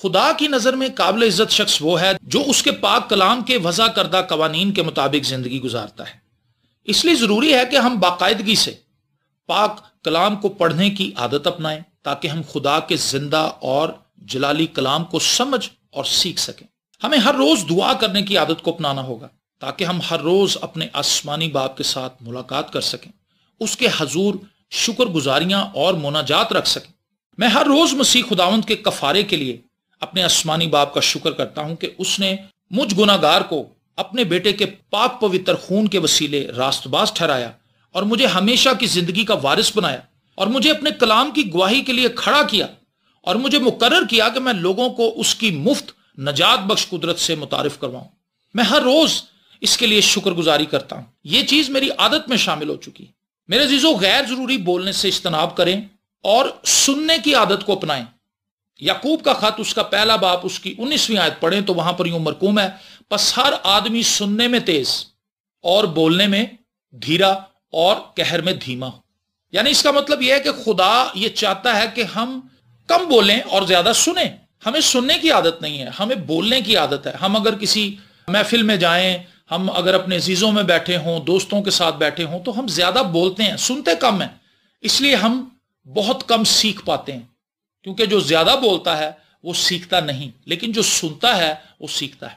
خدا کی نظر میں قابل عزت شخص وہ ہے جو اس کے پاک کلام کے وضع کردہ قوانین کے مطابق زندگی گزارتا ہے۔ اس لیے ضروری ہے کہ ہم باقاعدگی سے پاک کلام کو پڑھنے کی عادت اپنائیں تاکہ ہم خدا کے زندہ اور جلالی کلام کو سمجھ اور سیکھ سکیں۔ ہمیں ہر روز دعا کرنے کی عادت کو اپنانا ہوگا تاکہ ہم ہر روز اپنے آسمانی باپ کے ساتھ ملاقات کر سکیں، اس کے حضور شکر گزاریاں اور مناجات رکھ سکیں۔ میں ہر روز مسیح خداوند کے کفارے کے لیے اپنے آسمانی باپ کا شکر کرتا ہوں کہ اس نے مجھ گناہگار کو اپنے بیٹے کے پاک پوتر خون کے وسیلے راست باز ٹھہرایا اور مجھے ہمیشہ کی زندگی کا وارث بنایا اور مجھے اپنے کلام کی گواہی کے لیے کھڑا کیا اور مجھے مقرر کیا کہ میں لوگوں کو اس کی مفت نجات بخش قدرت سے متعارف کرواؤں۔ میں ہر روز اس کے لیے شکر گزاری کرتا ہوں۔ یہ چیز میری عادت میں شامل ہو چکی ہے۔ میرے عزیزو، غیر ضروری بولنے سے اجتناب کریں اور سننے کی عادت کو اپنائیں۔ یعقوب کا خط اس کا پہلا باب اس کی 19ویں آیت پڑھیں تو وہاں پر یوں مرقوم ہے، پس ہر آدمی سننے میں تیز اور بولنے میں دھیرا اور قہر میں دھیما ہو۔ یعنی اس کا مطلب یہ ہے کہ خدا یہ چاہتا ہے کہ ہم کم بولیں اور زیادہ سنیں۔ ہمیں سننے کی عادت نہیں ہے، ہمیں بولنے کی عادت ہے۔ ہم اگر کسی محفل میں جائیں، ہم اگر اپنے عزیزوں میں بیٹھے ہوں، دوستوں کے ساتھ بیٹھے ہوں تو ہم زیادہ بولتے ہیں، سنتے کم ہیں۔ اس لیے ہم بہت کم سیکھ پاتے ہیں، کیونکہ جو زیادہ بولتا ہے وہ سیکھتا نہیں، لیکن جو سنتا ہے وہ سیکھتا ہے۔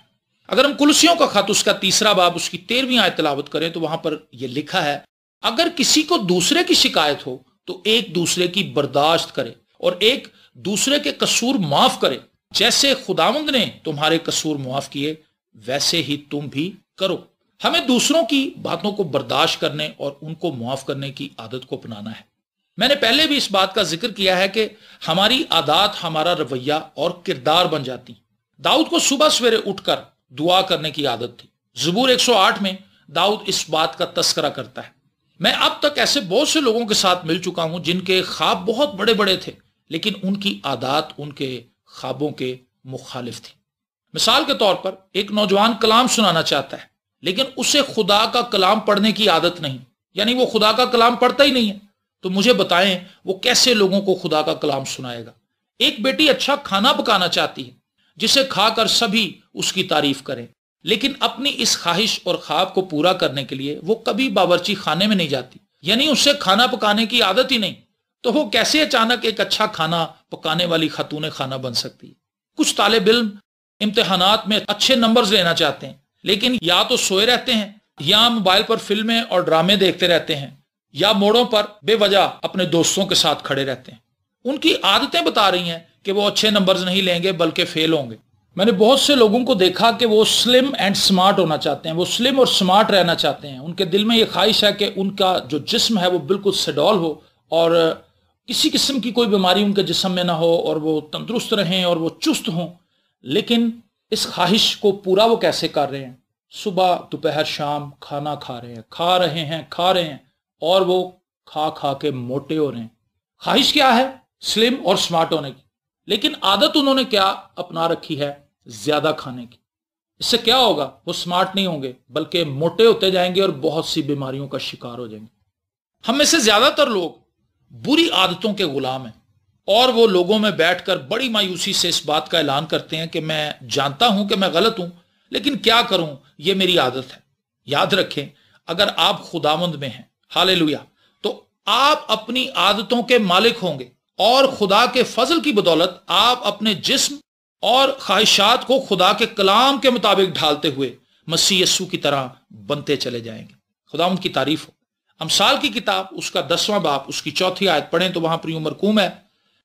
اگر ہم کلوسیوں کا خط اس کا 3 باب اس کی 13ویں آیت تلاوت کریں تو وہاں پر یہ لکھا ہے، اگر کسی کو دوسرے کی شکایت ہو تو ایک دوسرے کی برداشت کرے اور ایک دوسرے کے قصور معاف کرے، جیسے خداوند نے تمہارے قصور معاف کیے ویسے ہی تم بھی کرو۔ ہمیں دوسروں کی باتوں کو برداشت کرنے اور ان کو معاف کرنے کی عادت کو اپنانا ہے۔ میں نے پہلے بھی اس بات کا ذکر کیا ہے کہ ہماری عادات ہمارا رویہ اور کردار بن جاتی۔ داؤد کو صبح سویرے اٹھ کر دعا کرنے کی عادت تھی۔ زبور 108 میں داؤد اس بات کا تذکرہ کرتا ہے۔ میں اب تک ایسے بہت سے لوگوں کے ساتھ مل چکا ہوں جن کے خواب بہت بڑے بڑے تھے، لیکن ان کی عادات ان کے خوابوں کے مخالف تھی۔ مثال کے طور پر ایک نوجوان کلام سنانا چاہتا ہے، لیکن اسے خدا کا کلام پڑھنے کی عادت نہیں، یعنی وہ خدا کا کلام پڑھتا ہی نہیں ہے، تو مجھے بتائیں وہ کیسے لوگوں کو خدا کا کلام سنائے گا۔ ایک بیٹی اچھا کھانا پکانا چاہتی ہے جسے کھا کر سبھی اس کی تعریف کریں، لیکن اپنی اس خواہش اور خواب کو پورا کرنے کے لیے وہ کبھی باورچی خانے میں نہیں جاتی، یعنی اسے کھانا پکانے کی عادت ہی نہیں، تو وہ کیسے اچانک ایک اچھا کھانا پکانے والی خاتون خانہ بن سکتی ہے؟ کچھ طالب علم امتحانات میں اچھے نمبرز لینا چاہتے ہیں، لیکن یا تو سوئے رہتے ہیں، یا موبائل پر فلمیں اور ڈرامے دیکھتے رہتے ہیں، یا موڑوں پر بے وجہ اپنے دوستوں کے ساتھ کھڑے رہتے ہیں۔ ان کی عادتیں بتا رہی ہیں کہ وہ اچھے نمبرز نہیں لیں گے بلکہ فیل ہوں گے۔ میں نے بہت سے لوگوں کو دیکھا کہ وہ سلم اینڈ سمارٹ ہونا چاہتے ہیں، وہ سلم اور سمارٹ رہنا چاہتے ہیں۔ ان کے دل میں یہ خواہش ہے کہ ان کا جو جسم ہے وہ بالکل سڈول ہو اور کسی قسم کی کوئی بیماری ان کے جسم میں نہ ہو اور وہ تندرست رہیں اور وہ چست ہوں۔ لیکن اس خواہش کو پورا وہ کیسے کر رہے ہیں؟ صبح دوپہر شام کھانا کھا رہے ہیں اور وہ کھا کے موٹے ہو رہے ہیں۔ خواہش کیا ہے؟ سلم اور سمارٹ ہونے کی، لیکن عادت انہوں نے کیا اپنا رکھی ہے؟ زیادہ کھانے کی۔ اس سے کیا ہوگا؟ وہ سمارٹ نہیں ہوں گے بلکہ موٹے ہوتے جائیں گے اور بہت سی بیماریوں کا شکار ہو جائیں گے۔ ہم میں سے زیادہ تر لوگ بری عادتوں کے غلام ہیں، اور وہ لوگوں میں بیٹھ کر بڑی مایوسی سے اس بات کا اعلان کرتے ہیں کہ میں جانتا ہوں کہ میں غلط ہوں، لیکن کیا کروں، یہ میری عادت ہے۔ یاد رکھیں، اگر آپ خداوند میں ہیں، ہالیلویا، تو آپ اپنی عادتوں کے مالک ہوں گے، اور خدا کے فضل کی بدولت آپ اپنے جسم اور خواہشات کو خدا کے کلام کے مطابق ڈھالتے ہوئے مسیح یسوع کی طرح بنتے چلے جائیں گے۔ خداوند کی تعریف ہو۔ امثال کی کتاب اس کا 10واں باب اس کی 4 آیت پڑھیں تو وہاں پر یوں مرقوم ہے،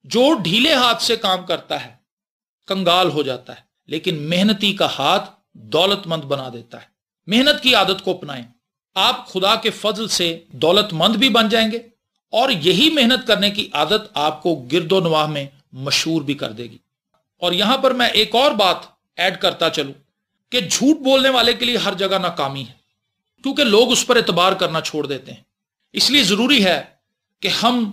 جو ڈھیلے ہاتھ سے کام کرتا ہے کنگال ہو جاتا ہے، لیکن محنتی کا ہاتھ دولت مند بنا دیتا ہے۔ محنت کی عادت کو اپنائیں، آپ خدا کے فضل سے دولت مند بھی بن جائیں گے، اور یہی محنت کرنے کی عادت آپ کو گرد و نواح میں مشہور بھی کر دے گی۔ اور یہاں پر میں ایک اور بات ایڈ کرتا چلوں کہ جھوٹ بولنے والے کے لیے ہر جگہ ناکامی ہے، کیونکہ لوگ اس پر اعتبار کرنا چھوڑ دیتے ہیں۔ اس لیے ضروری ہے کہ ہم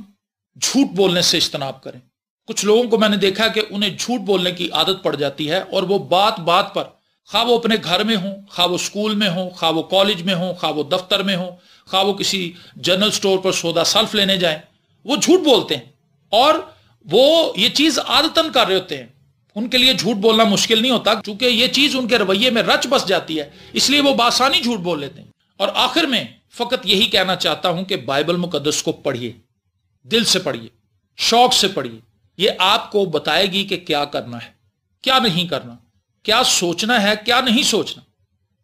جھوٹ بولنے سے اجتناب کریں۔ کچھ لوگوں کو میں نے دیکھا کہ انہیں جھوٹ بولنے کی عادت پڑ جاتی ہے، اور وہ بات بات پر، خواہ وہ اپنے گھر میں ہوں، خواہ وہ اسکول میں ہوں، خواہ وہ کالج میں ہوں، خواہ وہ دفتر میں ہوں، خواہ وہ کسی جنرل سٹور پر سودا سلف لینے جائیں، وہ جھوٹ بولتے ہیں، اور وہ یہ چیز عادتاً کر رہے ہوتے ہیں۔ ان کے لیے جھوٹ بولنا مشکل نہیں ہوتا، چونکہ یہ چیز ان کے رویے میں رچ بس جاتی ہے، اس لیے وہ بآسانی جھوٹ بول لیتے ہیں۔ اور آخر میں فقط یہی کہنا چاہتا ہوں کہ بائبل مقدس کو پڑھیے، دل سے پڑھیے، شوق سے پڑھیے۔ یہ آپ کو بتائے گی کہ کیا کرنا ہے، کیا نہیں کرنا، کیا سوچنا ہے، کیا نہیں سوچنا،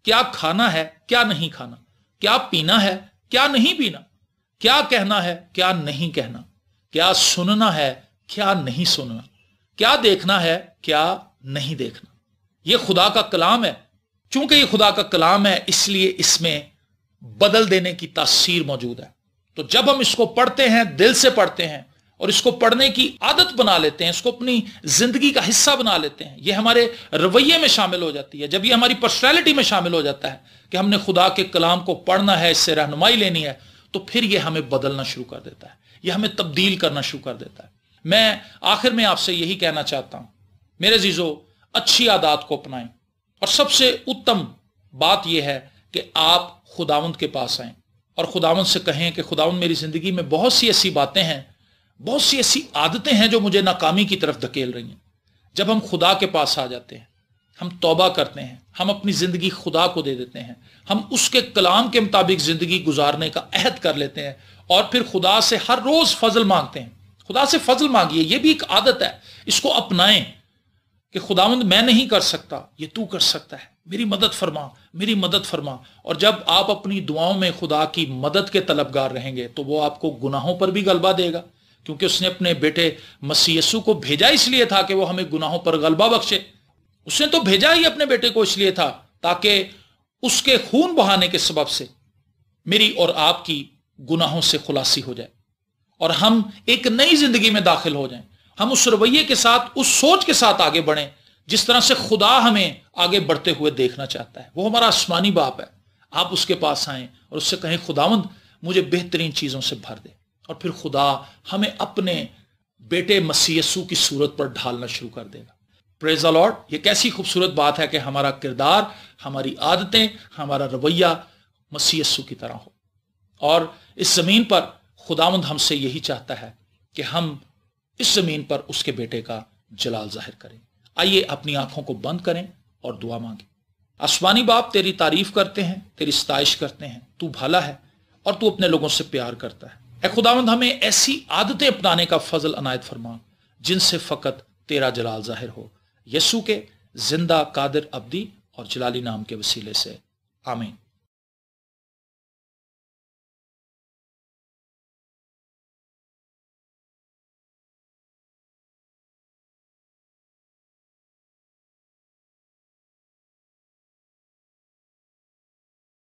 کیا کھانا ہے، کیا نہیں کھانا، کیا پینا ہے، کیا نہیں پینا، کیا کہنا ہے، کیا نہیں کہنا، کیا سننا ہے، کیا نہیں سننا، کیا دیکھنا ہے، کیا نہیں دیکھنا۔ یہ خدا کا کلام ہے۔ چونکہ یہ خدا کا کلام ہے اس لیے اس میں بدل دینے کی تاثیر موجود ہے۔ تو جب ہم اس کو پڑھتے ہیں، دل سے پڑھتے ہیں اور اس کو پڑھنے کی عادت بنا لیتے ہیں، اس کو اپنی زندگی کا حصہ بنا لیتے ہیں، یہ ہمارے رویے میں شامل ہو جاتی ہے۔ جب یہ ہماری پرسنالٹی میں شامل ہو جاتا ہے کہ ہم نے خدا کے کلام کو پڑھنا ہے، اس سے رہنمائی لینی ہے، تو پھر یہ ہمیں بدلنا شروع کر دیتا ہے، یہ ہمیں تبدیل کرنا شروع کر دیتا ہے۔ میں آخر میں آپ سے یہی کہنا چاہتا ہوں، میرے عزیزو، اچھی عادات کو اپنائیں، اور سب سے اتم بات یہ ہے کہ آپ خداوند کے پاس آئیں اور خداوند سے کہیں کہ خداوند، میری زندگی میں بہت سی ایسی باتیں ہیں، بہت سی ایسی عادتیں ہیں جو مجھے ناکامی کی طرف دھکیل رہی ہیں۔ جب ہم خدا کے پاس آ جاتے ہیں، ہم توبہ کرتے ہیں، ہم اپنی زندگی خدا کو دے دیتے ہیں، ہم اس کے کلام کے مطابق زندگی گزارنے کا عہد کر لیتے ہیں، اور پھر خدا سے ہر روز فضل مانگتے ہیں۔ خدا سے فضل مانگیے، یہ بھی ایک عادت ہے، اس کو اپنائیں کہ خداوند میں نہیں کر سکتا، یہ تو کر سکتا ہے، میری مدد فرما، میری مدد فرما۔ اور جب آپ اپنی دعاؤں میں خدا کی مدد کے طلبگار رہیں گے تو وہ آپ کو گناہوں پر بھی غلبہ دے گا، کیونکہ اس نے اپنے بیٹے مسیح یسوع کو بھیجا اس لیے تھا کہ وہ ہمیں گناہوں پر غلبہ بخشے۔ اس نے تو بھیجا ہی اپنے بیٹے کو اس لیے تھا تاکہ اس کے خون بہانے کے سبب سے میری اور آپ کی گناہوں سے خلاصی ہو جائے اور ہم ایک نئی زندگی میں داخل ہو جائیں۔ ہم اس رویے کے ساتھ، اس سوچ کے ساتھ آگے بڑھیں جس طرح سے خدا ہمیں آگے بڑھتے ہوئے دیکھنا چاہتا ہے۔ وہ ہمارا آسمانی باپ ہے۔ آپ اس کے پاس آئیں اور اس سے کہیں خداوند مجھے بہترین چیزوں سے بھر دے، اور پھر خدا ہمیں اپنے بیٹے مسیح یسوع کی صورت پر ڈھالنا شروع کر دے گا۔ پریز دی لارڈ۔ یہ کیسی خوبصورت بات ہے کہ ہمارا کردار، ہماری عادتیں، ہمارا رویہ مسیح یسوع کی طرح ہو، اور اس زمین پر خداوند ہم سے یہی چاہتا ہے کہ ہم اس زمین پر اس کے بیٹے کا جلال ظاہر کریں۔ آئیے اپنی آنکھوں کو بند کریں اور دعا مانگیں۔ آسمانی باپ، تیری تعریف کرتے ہیں، تیری ستائش کرتے ہیں، تو بھلا ہے اور تو اپنے لوگوں سے پیار کرتا ہے۔ اے خداوند، ہمیں ایسی عادتیں اپنانے کا فضل عنایت فرما جن سے فقط تیرا جلال ظاہر ہو، یسوع کے زندہ، قادر، ابدی اور جلالی نام کے وسیلے سے، آمین۔